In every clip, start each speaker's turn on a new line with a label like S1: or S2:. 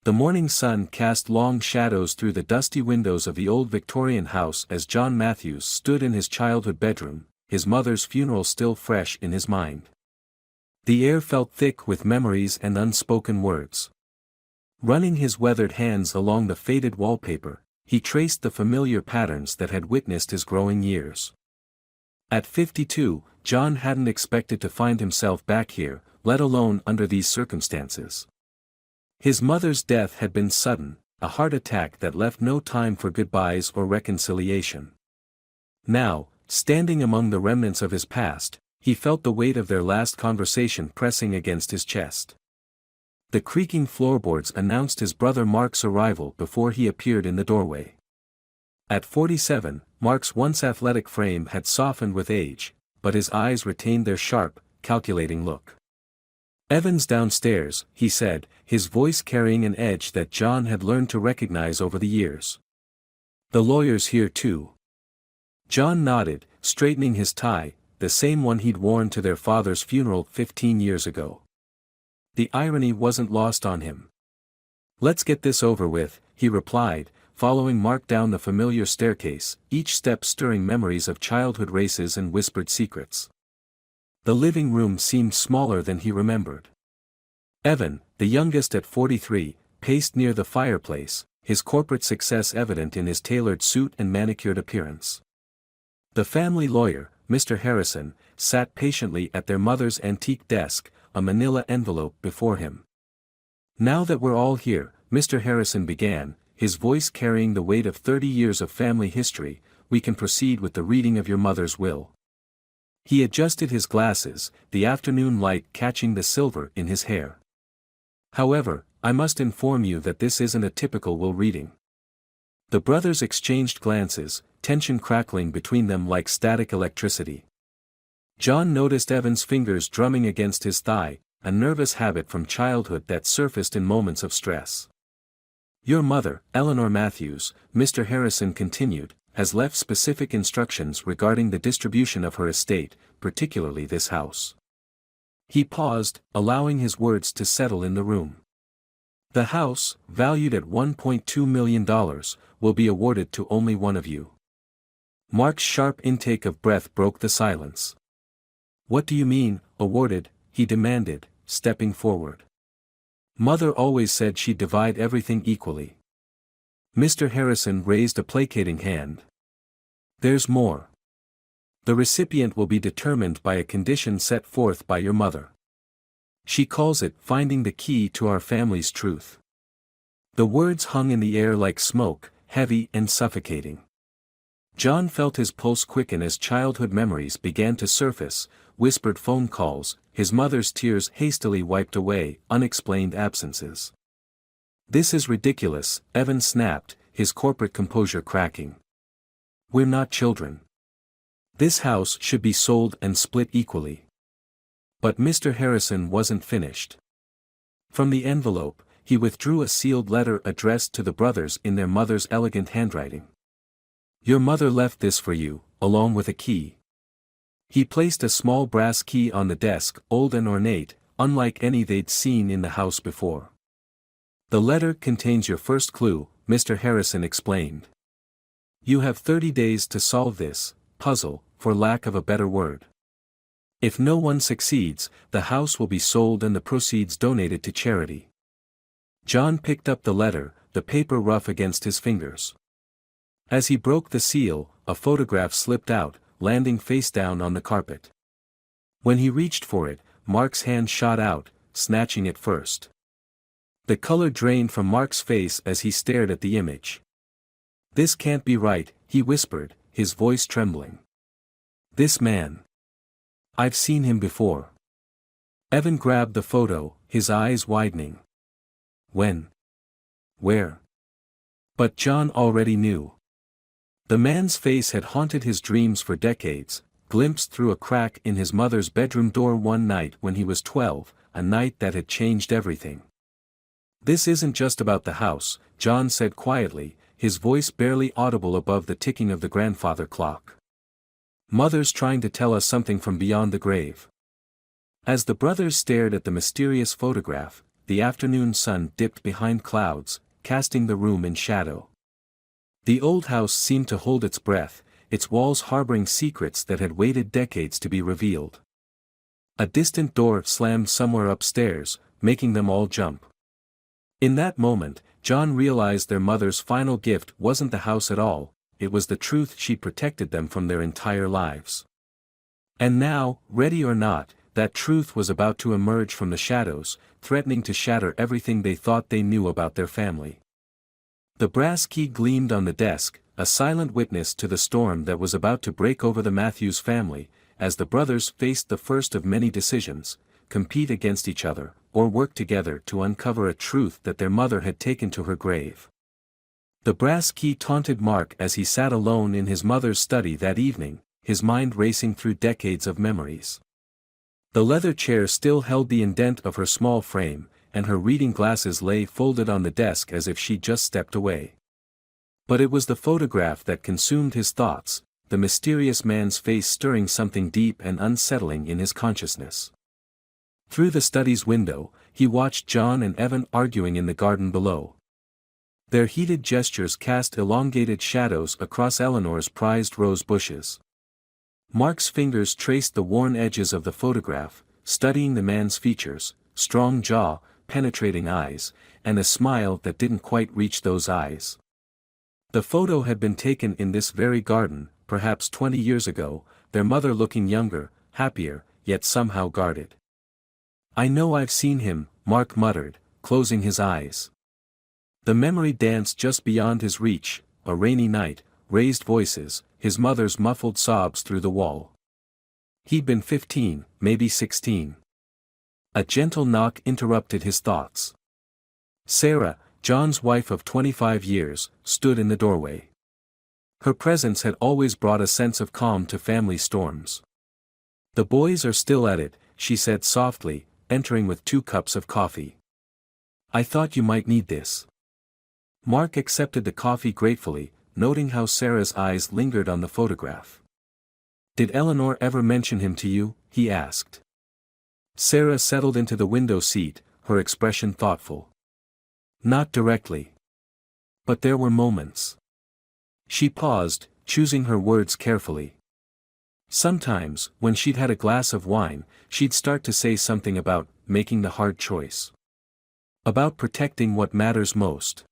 S1: The morning sun cast long shadows through the dusty windows of the old Victorian house as John Matthews stood in his childhood bedroom, his mother's funeral still fresh in his mind. The air felt thick with memories and unspoken words. Running his weathered hands along the faded wallpaper, he traced the familiar patterns that had witnessed his growing years. At 52, John hadn't expected to find himself back here, let alone under these circumstances. His mother's death had been sudden, a heart attack that left no time for goodbyes or reconciliation. Now, standing among the remnants of his past, he felt the weight of their last conversation pressing against his chest. The creaking floorboards announced his brother Mark's arrival before he appeared in the doorway. At 47, Mark's once athletic frame had softened with age, but his eyes retained their sharp, calculating look. "Evan's downstairs," he said, his voice carrying an edge that John had learned to recognize over the years. "The lawyer's here too." John nodded, straightening his tie, the same one he'd worn to their father's funeral 15 years ago. The irony wasn't lost on him. "Let's get this over with," he replied, following Mark down the familiar staircase, each step stirring memories of childhood races and whispered secrets. The living room seemed smaller than he remembered. Evan, the youngest at 43, paced near the fireplace, his corporate success evident in his tailored suit and manicured appearance. The family lawyer, Mr. Harrison, sat patiently at their mother's antique desk, a manila envelope before him. "Now that we're all here," Mr. Harrison began, his voice carrying the weight of 30 years of family history, "we can proceed with the reading of your mother's will." He adjusted his glasses, the afternoon light catching the silver in his hair. "However, I must inform you that this isn't a typical will reading." The brothers exchanged glances, tension crackling between them like static electricity. John noticed Evan's fingers drumming against his thigh, a nervous habit from childhood that surfaced in moments of stress. "Your mother, Eleanor Matthews," Mr. Harrison continued, "has left specific instructions regarding the distribution of her estate, particularly this house." He paused, allowing his words to settle in the room. "The house, valued at $1.2 million, will be awarded to only one of you." Mark's sharp intake of breath broke the silence. "What do you mean, awarded?" he demanded, stepping forward. "Mother always said she'd divide everything equally." Mr. Harrison raised a placating hand. "There's more. The recipient will be determined by a condition set forth by your mother. She calls it finding the key to our family's truth." The words hung in the air like smoke, heavy and suffocating. John felt his pulse quicken as childhood memories began to surface, whispered phone calls, his mother's tears hastily wiped away, unexplained absences. "This is ridiculous," Evan snapped, his corporate composure cracking. "We're not children. This house should be sold and split equally." But Mr. Harrison wasn't finished. From the envelope, he withdrew a sealed letter addressed to the brothers in their mother's elegant handwriting. "Your mother left this for you, along with a key." He placed a small brass key on the desk, old and ornate, unlike any they'd seen in the house before. "The letter contains your first clue," Mr. Harrison explained. "You have 30 days to solve this puzzle, for lack of a better word. If no one succeeds, the house will be sold and the proceeds donated to charity." John picked up the letter, the paper rough against his fingers. As he broke the seal, a photograph slipped out, landing face down on the carpet. When he reached for it, Mark's hand shot out, snatching it first. The color drained from Mark's face as he stared at the image. "This can't be right," he whispered, his voice trembling. "This man. I've seen him before." Evan grabbed the photo, his eyes widening. "When? Where?" But John already knew. The man's face had haunted his dreams for decades, glimpsed through a crack in his mother's bedroom door one night when he was 12, a night that had changed everything. "This isn't just about the house," John said quietly, his voice barely audible above the ticking of the grandfather clock. "Mother's trying to tell us something from beyond the grave." As the brothers stared at the mysterious photograph, the afternoon sun dipped behind clouds, casting the room in shadow. The old house seemed to hold its breath, its walls harboring secrets that had waited decades to be revealed. A distant door slammed somewhere upstairs, making them all jump. In that moment, John realized their mother's final gift wasn't the house at all, it was the truth she protected them from their entire lives. And now, ready or not, that truth was about to emerge from the shadows, threatening to shatter everything they thought they knew about their family. The brass key gleamed on the desk, a silent witness to the storm that was about to break over the Matthews family, as the brothers faced the first of many decisions: compete against each other, or work together to uncover a truth that their mother had taken to her grave. The brass key taunted Mark as he sat alone in his mother's study that evening, his mind racing through decades of memories. The leather chair still held the indent of her small frame, and her reading glasses lay folded on the desk as if she'd just stepped away. But it was the photograph that consumed his thoughts, the mysterious man's face stirring something deep and unsettling in his consciousness. Through the study's window, he watched John and Evan arguing in the garden below. Their heated gestures cast elongated shadows across Eleanor's prized rose bushes. Mark's fingers traced the worn edges of the photograph, studying the man's features: strong jaw, penetrating eyes, and a smile that didn't quite reach those eyes. The photo had been taken in this very garden, perhaps 20 years ago, their mother looking younger, happier, yet somehow guarded. "I know I've seen him," Mark muttered, closing his eyes. The memory danced just beyond his reach: a rainy night, raised voices, his mother's muffled sobs through the wall. He'd been 15, maybe 16. A gentle knock interrupted his thoughts. Sarah, John's wife of 25 years, stood in the doorway. Her presence had always brought a sense of calm to family storms. "The boys are still at it," she said softly, entering with 2 cups of coffee. "I thought you might need this." Mark accepted the coffee gratefully, noting how Sarah's eyes lingered on the photograph. "Did Eleanor ever mention him to you?" he asked. Sarah settled into the window seat, her expression thoughtful. "Not directly. But there were moments." She paused, choosing her words carefully. "Sometimes, when she'd had a glass of wine, she'd start to say something about making the hard choice. About protecting what matters most.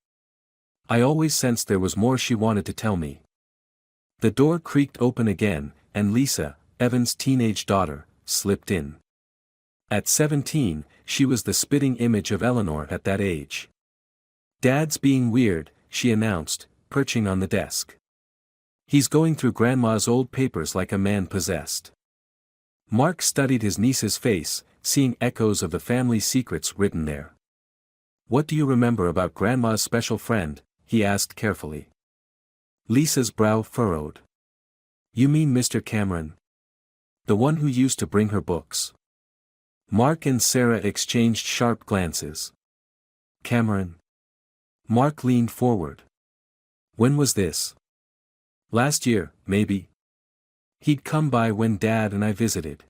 S1: I always sensed there was more she wanted to tell me." The door creaked open again, and Lisa, Evan's teenage daughter, slipped in. At 17, she was the spitting image of Eleanor at that age. "Dad's being weird," she announced, perching on the desk. "He's going through Grandma's old papers like a man possessed." Mark studied his niece's face, seeing echoes of the family secrets written there. "What do you remember about Grandma's special friend?" he asked carefully. Lisa's brow furrowed. "You mean Mr. Cameron? The one who used to bring her books?" Mark and Sarah exchanged sharp glances. "Cameron?" Mark leaned forward. "When was this?" "Last year, maybe. He'd come by when Dad and I visited.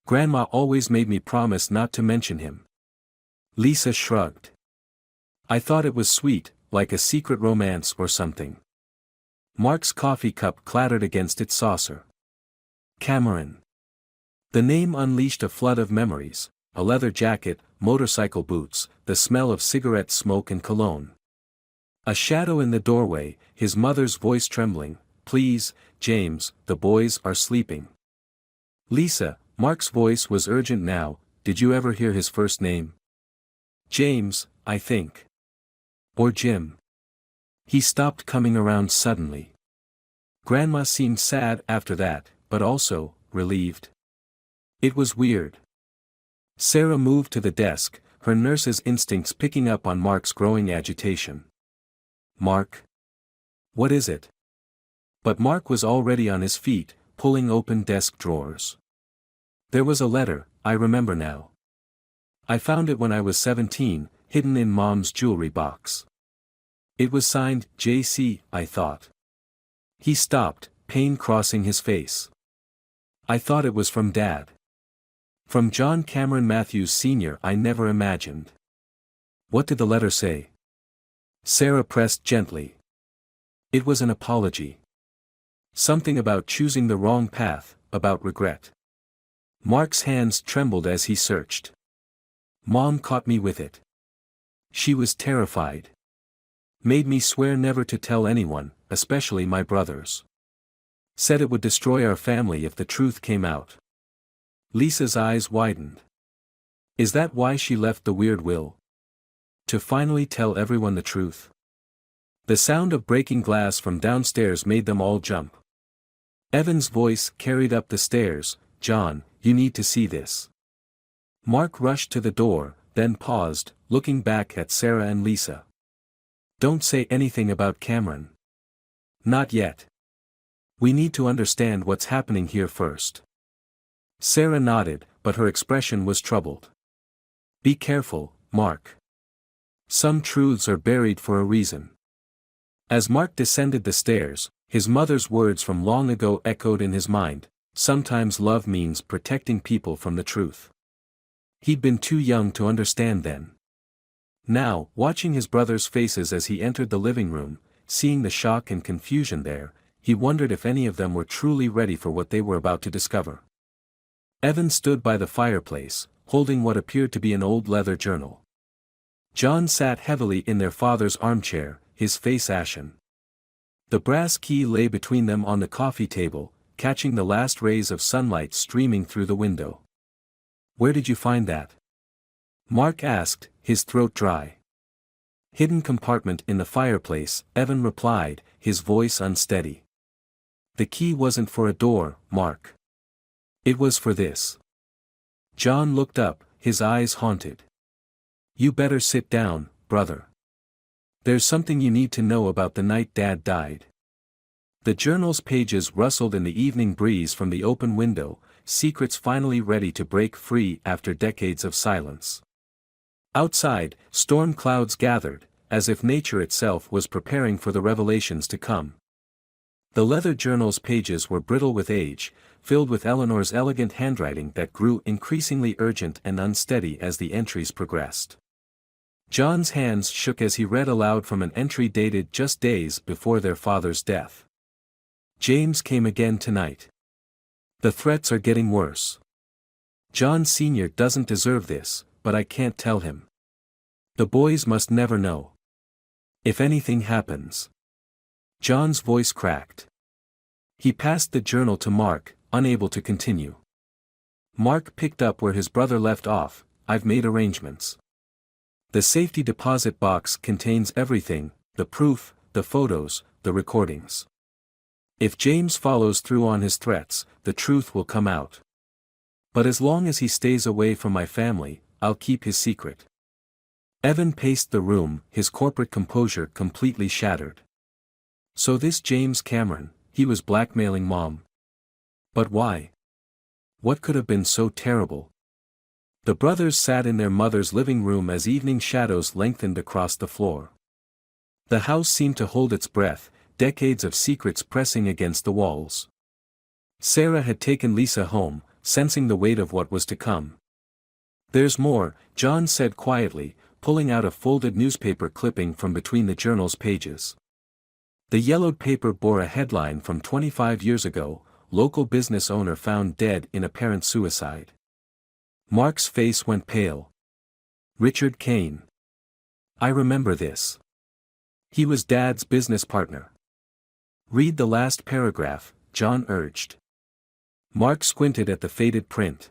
S1: Grandma always made me promise not to mention him." Lisa shrugged. "I thought it was sweet, like a secret romance or something." Mark's coffee cup clattered against its saucer. Cameron. The name unleashed a flood of memories: a leather jacket, motorcycle boots, the smell of cigarette smoke and cologne. A shadow in the doorway, his mother's voice trembling: "Please, James, the boys are sleeping." "Lisa," Mark's voice was urgent now, "did you ever hear his first name?" "James, I think. Or Jim." He stopped coming around suddenly. Grandma seemed sad after that, but also relieved. It was weird. Sarah moved to the desk, her nurse's instincts picking up on Mark's growing agitation. "Mark? What is it?" But Mark was already on his feet, pulling open desk drawers. "There was a letter, I remember now. I found it when I was 17, hidden in Mom's jewelry box. It was signed J.C., I thought." He stopped, pain crossing his face. "I thought it was from Dad. From John Cameron Matthews Sr. I never imagined." What did the letter say? Sarah pressed gently. It was an apology. Something about choosing the wrong path, about regret. Mark's hands trembled as he searched. Mom caught me with it. She was terrified. Made me swear never to tell anyone, especially my brothers. Said it would destroy our family if the truth came out. Lisa's eyes widened. Is that why she left the weird will? To finally tell everyone the truth? The sound of breaking glass from downstairs made them all jump. Evan's voice carried up the stairs. John, you need to see this. Mark rushed to the door, then paused, looking back at Sarah and Lisa. Don't say anything about Cameron. Not yet. We need to understand what's happening here first. Sarah nodded, but her expression was troubled. Be careful, Mark. Some truths are buried for a reason. As Mark descended the stairs, his mother's words from long ago echoed in his mind. Sometimes love means protecting people from the truth. He'd been too young to understand then. Now, watching his brothers' faces as he entered the living room, seeing the shock and confusion there, he wondered if any of them were truly ready for what they were about to discover. Evan stood by the fireplace, holding what appeared to be an old leather journal. John sat heavily in their father's armchair, his face ashen. The brass key lay between them on the coffee table, catching the last rays of sunlight streaming through the window. Where did you find that? Mark asked, his throat dry. Hidden compartment in the fireplace, Evan replied, his voice unsteady. The key wasn't for a door, Mark. It was for this. John looked up, his eyes haunted. You better sit down, brother. There's something you need to know about the night Dad died. The journal's pages rustled in the evening breeze from the open window, secrets finally ready to break free after decades of silence. Outside, storm clouds gathered, as if nature itself was preparing for the revelations to come. The leather journal's pages were brittle with age, filled with Eleanor's elegant handwriting that grew increasingly urgent and unsteady as the entries progressed. John's hands shook as he read aloud from an entry dated just days before their father's death. James came again tonight. The threats are getting worse. John Sr. doesn't deserve this, but I can't tell him. The boys must never know. If anything happens. John's voice cracked. He passed the journal to Mark, unable to continue. Mark picked up where his brother left off. I've made arrangements. The safety deposit box contains everything, the proof, the photos, the recordings. If James follows through on his threats, the truth will come out. But as long as he stays away from my family, I'll keep his secret. Evan paced the room, his corporate composure completely shattered. So this James Cameron, he was blackmailing Mom. But why? What could have been so terrible? The brothers sat in their mother's living room as evening shadows lengthened across the floor. The house seemed to hold its breath, decades of secrets pressing against the walls. Sarah had taken Lisa home, sensing the weight of what was to come. There's more, John said quietly, pulling out a folded newspaper clipping from between the journal's pages. The yellowed paper bore a headline from 25 years ago, local business owner found dead in apparent suicide. Mark's face went pale. Richard Kane. I remember this. He was Dad's business partner. Read the last paragraph, John urged. Mark squinted at the faded print.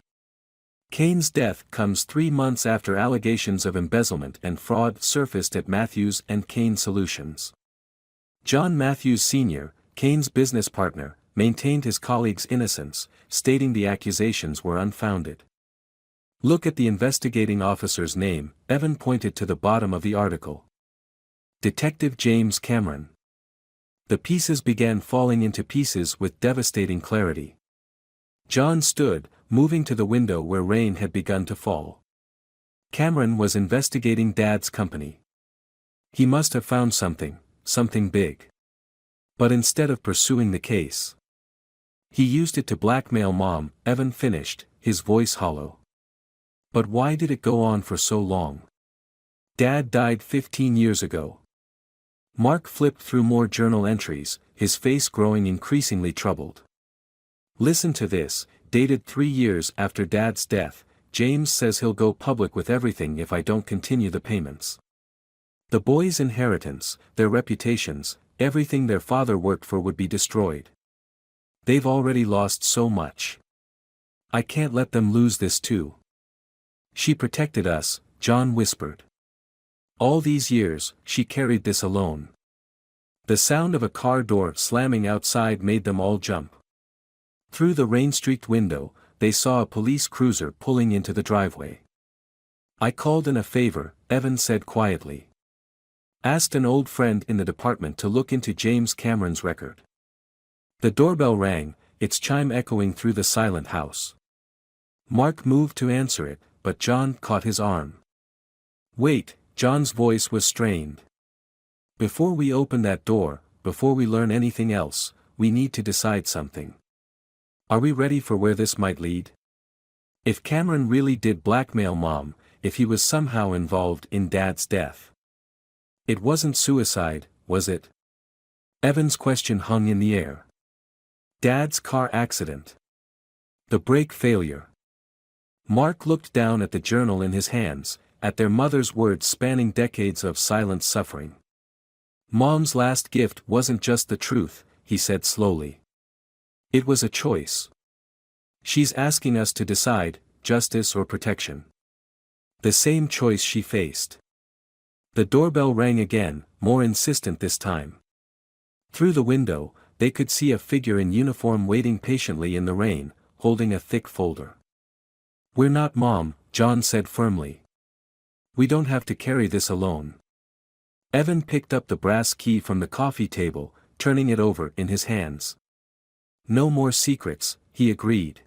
S1: Kane's death comes 3 months after allegations of embezzlement and fraud surfaced at Matthews and Kane Solutions. John Matthews Sr., Kane's business partner, maintained his colleague's innocence, stating the accusations were unfounded. Look at the investigating officer's name, Evan pointed to the bottom of the article. Detective James Cameron. The pieces began falling into pieces with devastating clarity. John stood, moving to the window where rain had begun to fall. Cameron was investigating Dad's company. He must have found something big. But instead of pursuing the case, he used it to blackmail Mom, Evan finished, his voice hollow. But why did it go on for so long? Dad died 15 years ago. Mark flipped through more journal entries, his face growing increasingly troubled. Listen to this, dated 3 years after Dad's death. James says he'll go public with everything if I don't continue the payments. The boys' inheritance, their reputations, everything their father worked for would be destroyed. They've already lost so much. I can't let them lose this too. She protected us, John whispered. All these years, she carried this alone. The sound of a car door slamming outside made them all jump. Through the rain-streaked window, they saw a police cruiser pulling into the driveway. I called in a favor, Evan said quietly. Asked an old friend in the department to look into James Cameron's record. The doorbell rang, its chime echoing through the silent house. Mark moved to answer it, but John caught his arm. Wait, John's voice was strained. Before we open that door, before we learn anything else, we need to decide something. Are we ready for where this might lead? If Cameron really did blackmail Mom, if he was somehow involved in Dad's death. It wasn't suicide, was it? Evan's question hung in the air. Dad's car accident. The brake failure. Mark looked down at the journal in his hands, at their mother's words spanning decades of silent suffering. Mom's last gift wasn't just the truth, he said slowly. It was a choice. She's asking us to decide, justice or protection. The same choice she faced. The doorbell rang again, more insistent this time. Through the window, they could see a figure in uniform waiting patiently in the rain, holding a thick folder. We're not Mom, John said firmly. We don't have to carry this alone. Evan picked up the brass key from the coffee table, turning it over in his hands. No more secrets, he agreed.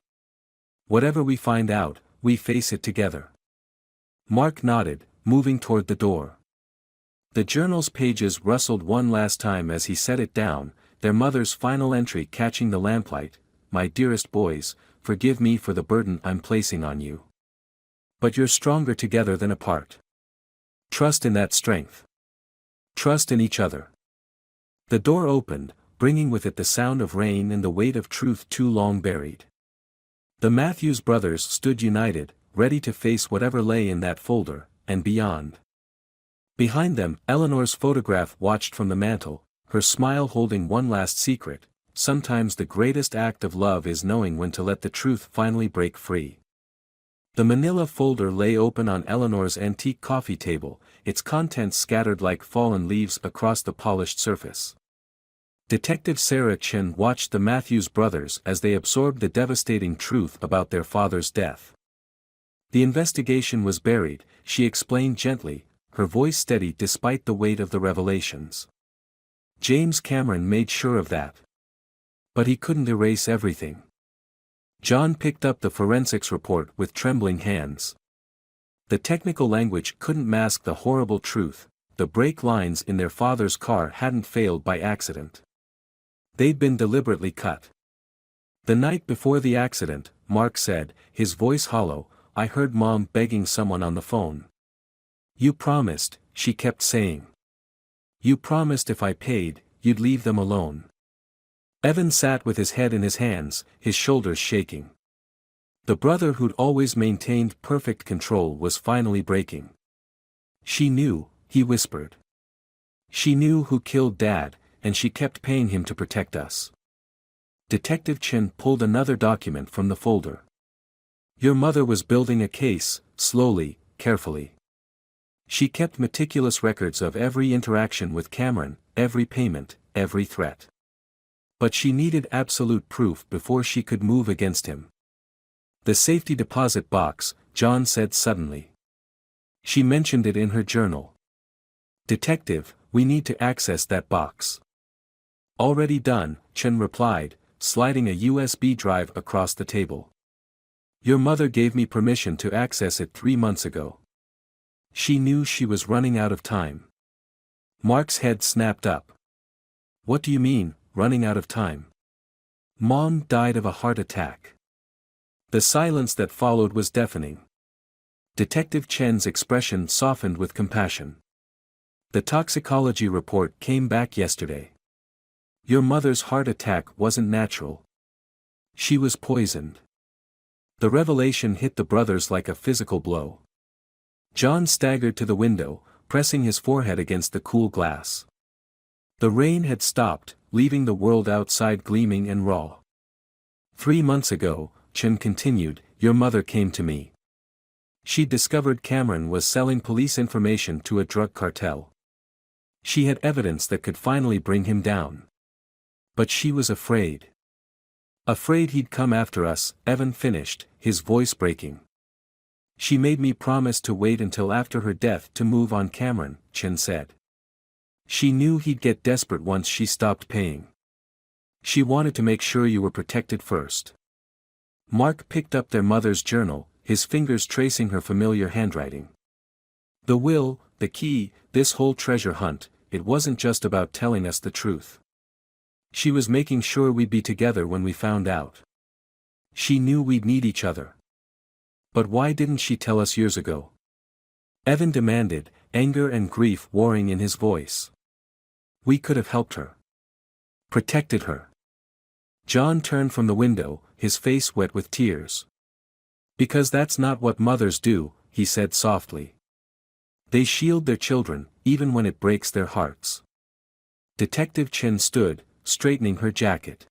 S1: Whatever we find out, we face it together. Mark nodded, moving toward the door. The journal's pages rustled one last time as he set it down, their mother's final entry catching the lamplight. My dearest boys, forgive me for the burden I'm placing on you. But you're stronger together than apart. Trust in that strength. Trust in each other. The door opened, bringing with it the sound of rain and the weight of truth too long buried. The Matthews brothers stood united, ready to face whatever lay in that folder, and beyond. Behind them, Eleanor's photograph watched from the mantel, her smile holding one last secret. Sometimes the greatest act of love is knowing when to let the truth finally break free. The manila folder lay open on Eleanor's antique coffee table, its contents scattered like fallen leaves across the polished surface. Detective Sarah Chin watched the Matthews brothers as they absorbed the devastating truth about their father's death. The investigation was buried, she explained gently, her voice steady despite the weight of the revelations. James Cameron made sure of that. But he couldn't erase everything. John picked up the forensics report with trembling hands. The technical language couldn't mask the horrible truth, the brake lines in their father's car hadn't failed by accident. They'd been deliberately cut. The night before the accident, Mark said, his voice hollow, I heard Mom begging someone on the phone. You promised, she kept saying. You promised if I paid, you'd leave them alone. Evan sat with his head in his hands, his shoulders shaking. The brother who'd always maintained perfect control was finally breaking. She knew, he whispered. She knew who killed Dad, and she kept paying him to protect us. Detective Chin pulled another document from the folder. Your mother was building a case, slowly, carefully. She kept meticulous records of every interaction with Cameron, every payment, every threat. But she needed absolute proof before she could move against him. The safety deposit box, John said suddenly. She mentioned it in her journal. Detective, we need to access that box. Already done, Chen replied, sliding a USB drive across the table. Your mother gave me permission to access it 3 months ago. She knew she was running out of time. Mark's head snapped up. What do you mean, running out of time? Mom died of a heart attack. The silence that followed was deafening. Detective Chen's expression softened with compassion. The toxicology report came back yesterday. Your mother's heart attack wasn't natural. She was poisoned. The revelation hit the brothers like a physical blow. John staggered to the window, pressing his forehead against the cool glass. The rain had stopped, leaving the world outside gleaming and raw. 3 months ago, Chen continued, your mother came to me. She discovered Cameron was selling police information to a drug cartel. She had evidence that could finally bring him down. But she was afraid. Afraid he'd come after us, Evan finished, his voice breaking. She made me promise to wait until after her death to move on Cameron, Chen said. She knew he'd get desperate once she stopped paying. She wanted to make sure you were protected first. Mark picked up their mother's journal, his fingers tracing her familiar handwriting. The will, the key, this whole treasure hunt, it wasn't just about telling us the truth. She was making sure we'd be together when we found out. She knew we'd need each other. But why didn't she tell us years ago? Evan demanded, anger and grief warring in his voice. We could have helped her. Protected her. John turned from the window, his face wet with tears. Because that's not what mothers do, he said softly. They shield their children, even when it breaks their hearts. Detective Chen stood, straightening her jacket.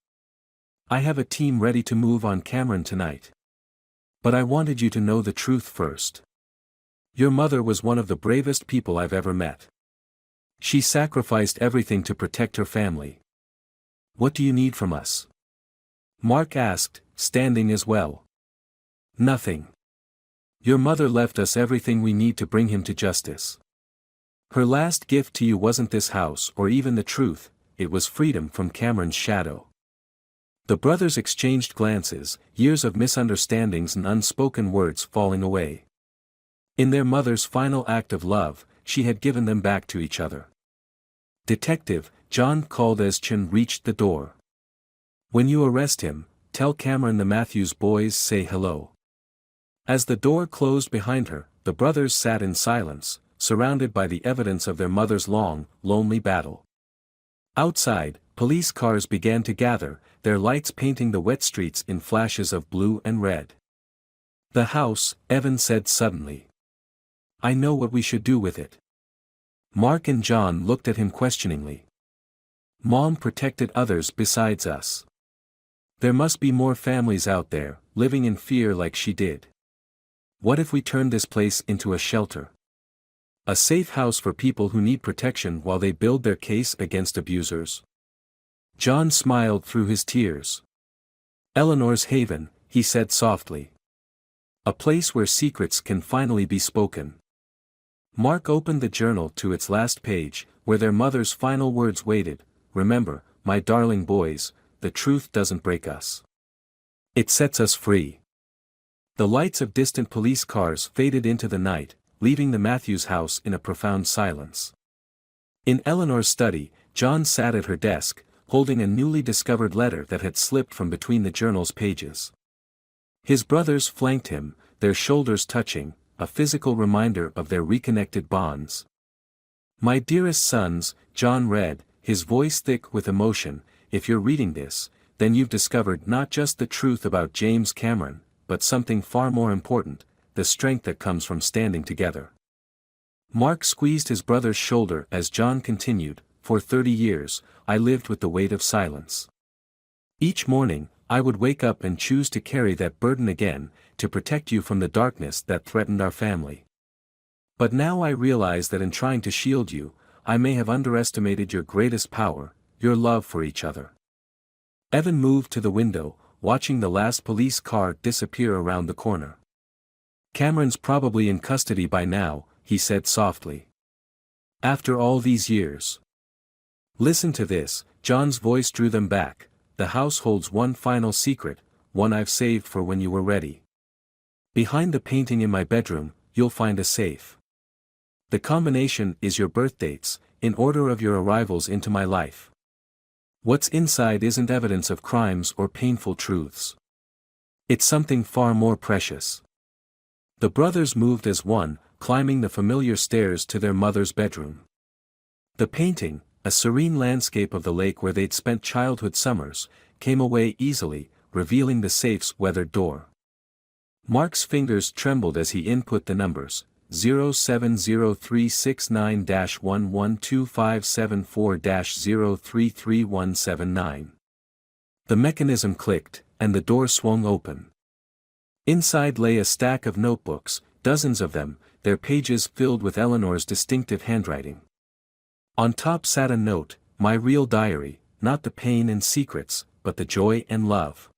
S1: I have a team ready to move on Cameron tonight. But I wanted you to know the truth first. Your mother was one of the bravest people I've ever met. She sacrificed everything to protect her family. What do you need from us? Mark asked, standing as well. Nothing. Your mother left us everything we need to bring him to justice. Her last gift to you wasn't this house or even the truth, it was freedom from Cameron's shadow. The brothers exchanged glances, years of misunderstandings and unspoken words falling away. In their mother's final act of love, she had given them back to each other. Detective, John called as Chen reached the door. When you arrest him, tell Cameron the Matthews boys say hello. As the door closed behind her, the brothers sat in silence, surrounded by the evidence of their mother's long, lonely battle. Outside, police cars began to gather, their lights painting the wet streets in flashes of blue and red. The house, Evan said suddenly. I know what we should do with it. Mark and John looked at him questioningly. Mom protected others besides us. There must be more families out there, living in fear like she did. What if we turned this place into a shelter? A safe house for people who need protection while they build their case against abusers? John smiled through his tears. Eleanor's haven, he said softly. A place where secrets can finally be spoken. Mark opened the journal to its last page, where their mother's final words waited. Remember, my darling boys, the truth doesn't break us. It sets us free. The lights of distant police cars faded into the night, leaving the Matthews house in a profound silence. In Eleanor's study, John sat at her desk, holding a newly discovered letter that had slipped from between the journal's pages. His brothers flanked him, their shoulders touching, a physical reminder of their reconnected bonds. My dearest sons, John read, his voice thick with emotion, if you're reading this, then you've discovered not just the truth about James Cameron, but something far more important, the strength that comes from standing together. Mark squeezed his brother's shoulder as John continued, for 30 years, I lived with the weight of silence. Each morning, I would wake up and choose to carry that burden again, to protect you from the darkness that threatened our family. But now I realize that in trying to shield you, I may have underestimated your greatest power, your love for each other. Evan moved to the window, watching the last police car disappear around the corner. Cameron's probably in custody by now, he said softly. After all these years. Listen to this, John's voice drew them back. The house holds one final secret, one I've saved for when you were ready. Behind the painting in my bedroom, you'll find a safe. The combination is your birth dates, in order of your arrivals into my life. What's inside isn't evidence of crimes or painful truths. It's something far more precious. The brothers moved as one, climbing the familiar stairs to their mother's bedroom. The painting, a serene landscape of the lake where they'd spent childhood summers, came away easily, revealing the safe's weathered door. Mark's fingers trembled as he input the numbers, 070369-112574-033179. The mechanism clicked, and the door swung open. Inside lay a stack of notebooks, dozens of them, their pages filled with Eleanor's distinctive handwriting. On top sat a note, "My real diary, not the pain and secrets, but the joy and love.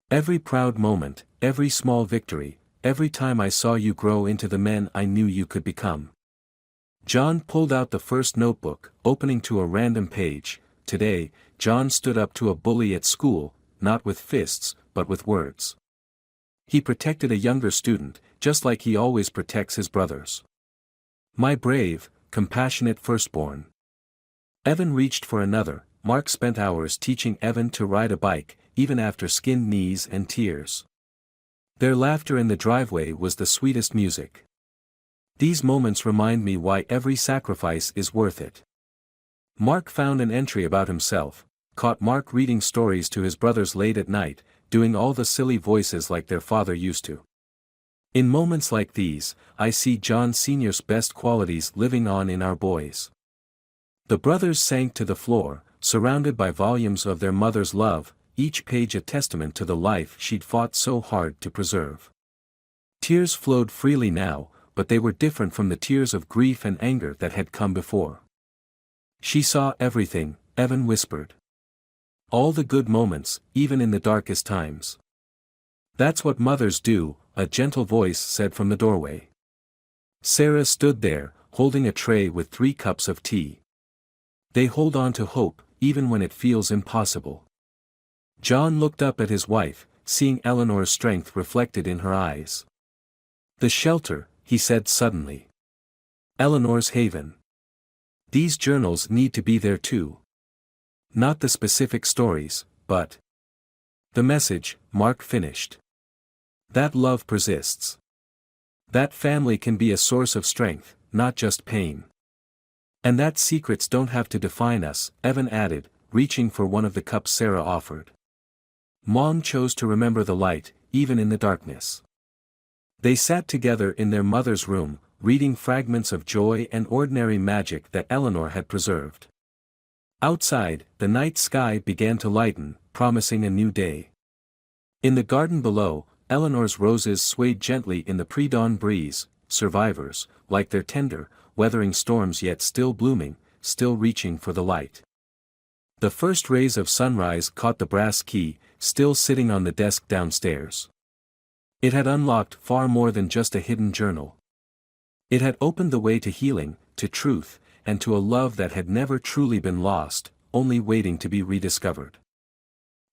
S1: Every proud moment, every small victory, every time I saw you grow into the men I knew you could become." John pulled out the first notebook, opening to a random page. Today, John stood up to a bully at school, not with fists, but with words. He protected a younger student, just like he always protects his brothers. "My brave, compassionate firstborn." Evan reached for another. Mark spent hours teaching Evan to ride a bike, even after skinned knees and tears. Their laughter in the driveway was the sweetest music. "These moments remind me why every sacrifice is worth it." Mark found an entry about himself, caught Mark reading stories to his brothers late at night, doing all the silly voices like their father used to. "In moments like these, I see John Sr.'s best qualities living on in our boys." The brothers sank to the floor, surrounded by volumes of their mother's love, each page a testament to the life she'd fought so hard to preserve. Tears flowed freely now, but they were different from the tears of grief and anger that had come before. "She saw everything," Evan whispered. "All the good moments, even in the darkest times." "That's what mothers do," a gentle voice said from the doorway. Sarah stood there, holding a tray with 3 cups of tea. "They hold on to hope, even when it feels impossible." John looked up at his wife, seeing Eleanor's strength reflected in her eyes. "The shelter," he said suddenly. "Eleanor's haven. These journals need to be there too. Not the specific stories, but the message," Mark finished. "That love persists. That family can be a source of strength, not just pain. And that secrets don't have to define us," Evan added, reaching for one of the cups Sarah offered. Mom chose to remember the light, even in the darkness. They sat together in their mother's room, reading fragments of joy and ordinary magic that Eleanor had preserved. Outside, the night sky began to lighten, promising a new day. In the garden below, Eleanor's roses swayed gently in the pre-dawn breeze, survivors, like their tender, weathering storms yet still blooming, still reaching for the light. The first rays of sunrise caught the brass key, still sitting on the desk downstairs. It had unlocked far more than just a hidden journal. It had opened the way to healing, to truth, and to a love that had never truly been lost, only waiting to be rediscovered.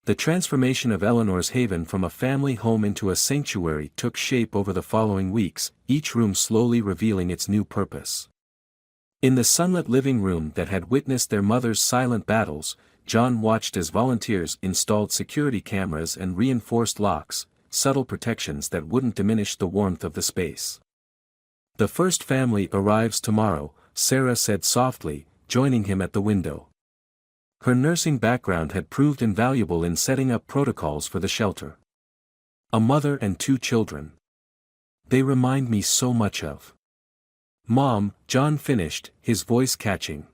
S1: The transformation of Eleanor's haven from a family home into a sanctuary took shape over the following weeks, each room slowly revealing its new purpose. In the sunlit living room that had witnessed their mother's silent battles, John watched as volunteers installed security cameras and reinforced locks, subtle protections that wouldn't diminish the warmth of the space. "The first family arrives tomorrow," Sarah said softly, joining him at the window. Her nursing background had proved invaluable in setting up protocols for the shelter. "A mother and 2 children. They remind me so much of Mom," John finished, his voice catching.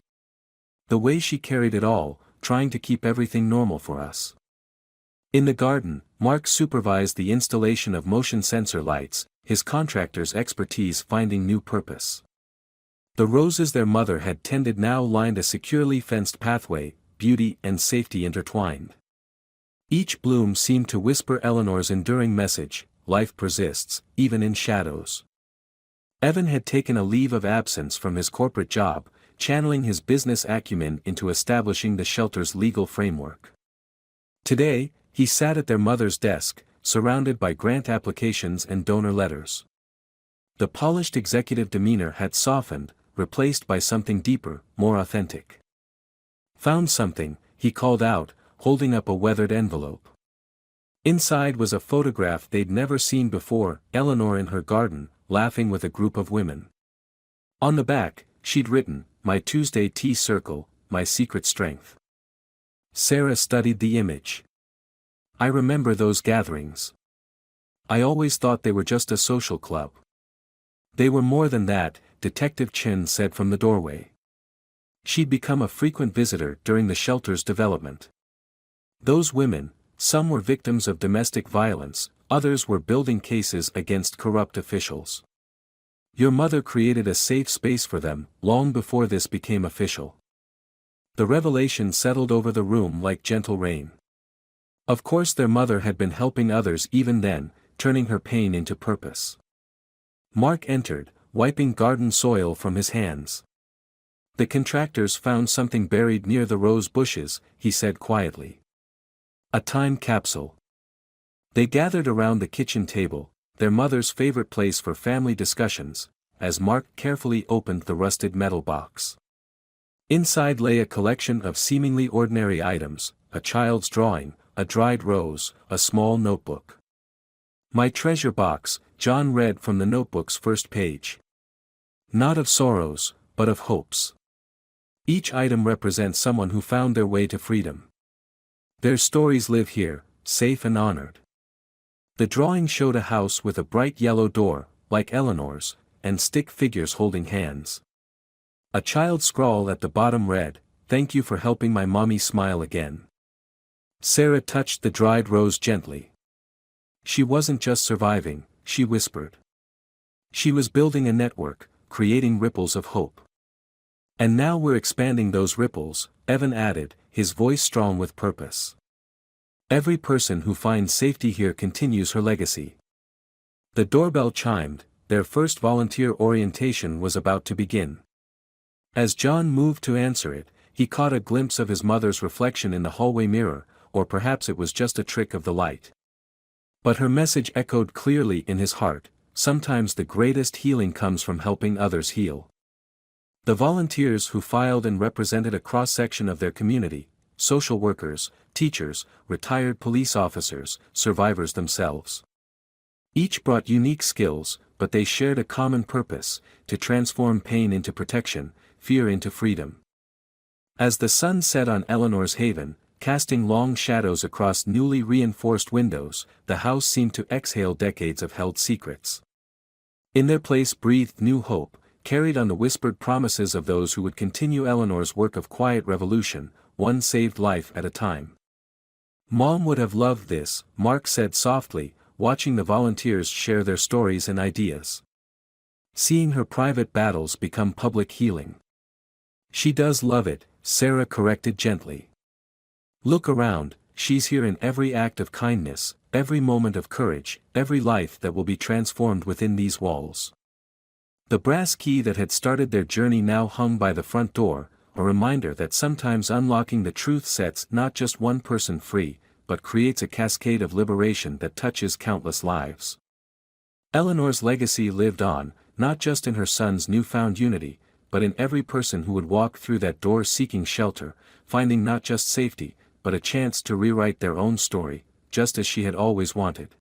S1: "The way she carried it all, trying to keep everything normal for us." In the garden, Mark supervised the installation of motion sensor lights, his contractor's expertise finding new purpose. The roses their mother had tended now lined a securely fenced pathway, beauty and safety intertwined. Each bloom seemed to whisper Eleanor's enduring message: life persists, even in shadows. Evan had taken a leave of absence from his corporate job, channeling his business acumen into establishing the shelter's legal framework. Today, he sat at their mother's desk, surrounded by grant applications and donor letters. The polished executive demeanor had softened, replaced by something deeper, more authentic. "Found something," he called out, holding up a weathered envelope. Inside was a photograph they'd never seen before, Eleanor in her garden, laughing with a group of women. On the back, she'd written, "My Tuesday tea circle, my secret strength." Sarah studied the image. "I remember those gatherings. I always thought they were just a social club." "They were more than that," Detective Chin said from the doorway. She'd become a frequent visitor during the shelter's development. Those women, some were victims of domestic violence, others were building cases against corrupt officials. "Your mother created a safe space for them, long before this became official." The revelation settled over the room like gentle rain. Of course their mother had been helping others even then, turning her pain into purpose. Mark entered, wiping garden soil from his hands. "The contractors found something buried near the rose bushes," he said quietly. "A time capsule." They gathered around the kitchen table, their mother's favorite place for family discussions, as Mark carefully opened the rusted metal box. Inside lay a collection of seemingly ordinary items, a child's drawing, a dried rose, a small notebook. "My treasure box," John read from the notebook's first page. "Not of sorrows, but of hopes." Each item represents someone who found their way to freedom. Their stories live here, safe and honored. The drawing showed a house with a bright yellow door, like Eleanor's, and stick figures holding hands. A child's scrawl at the bottom read, "Thank you for helping my mommy smile again." Sarah touched the dried rose gently. She wasn't just surviving, she whispered. She was building a network, creating ripples of hope. "And now we're expanding those ripples," Evan added, his voice strong with purpose. "Every person who finds safety here continues her legacy." The doorbell chimed, their first volunteer orientation was about to begin. As John moved to answer it, he caught a glimpse of his mother's reflection in the hallway mirror, or perhaps it was just a trick of the light. But her message echoed clearly in his heart: sometimes the greatest healing comes from helping others heal. The volunteers who filed and represented a cross-section of their community: social workers, teachers, retired police officers, survivors themselves. Each brought unique skills, but they shared a common purpose: to transform pain into protection, fear into freedom. As the sun set on Eleanor's haven, casting long shadows across newly reinforced windows, the house seemed to exhale decades of held secrets. In their place breathed new hope, carried on the whispered promises of those who would continue Eleanor's work of quiet revolution, one saved life at a time. "Mom would have loved this," Mark said softly, watching the volunteers share their stories and ideas. "Seeing her private battles become public healing." "She does love it," Sarah corrected gently. "Look around, she's here in every act of kindness, every moment of courage, every life that will be transformed within these walls." The brass key that had started their journey now hung by the front door, a reminder that sometimes unlocking the truth sets not just one person free, but creates a cascade of liberation that touches countless lives. Eleanor's legacy lived on, not just in her son's newfound unity, but in every person who would walk through that door seeking shelter, finding not just safety, but a chance to rewrite their own story, just as she had always wanted.